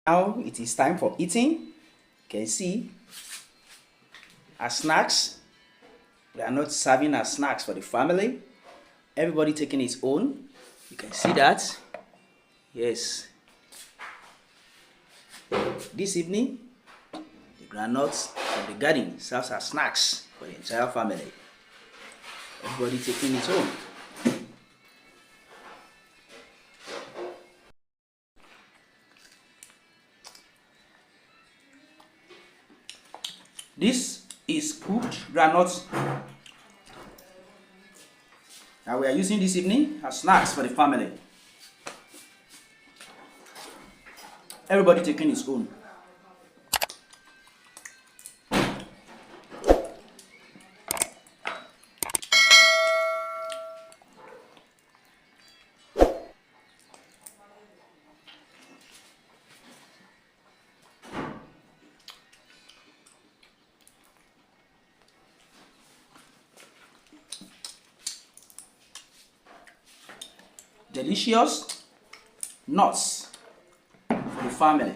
Now it is time for eating. You can see as snacks. We are not serving as snacks for the family. Everybody taking his own. You can see that. Yes. This evening, the groundnuts from the garden serves as snacks for the entire family. Everybody taking his own. This is cooked groundnuts that we are using this evening as snacks for the family. Everybody taking his own. Delicious nuts for the family.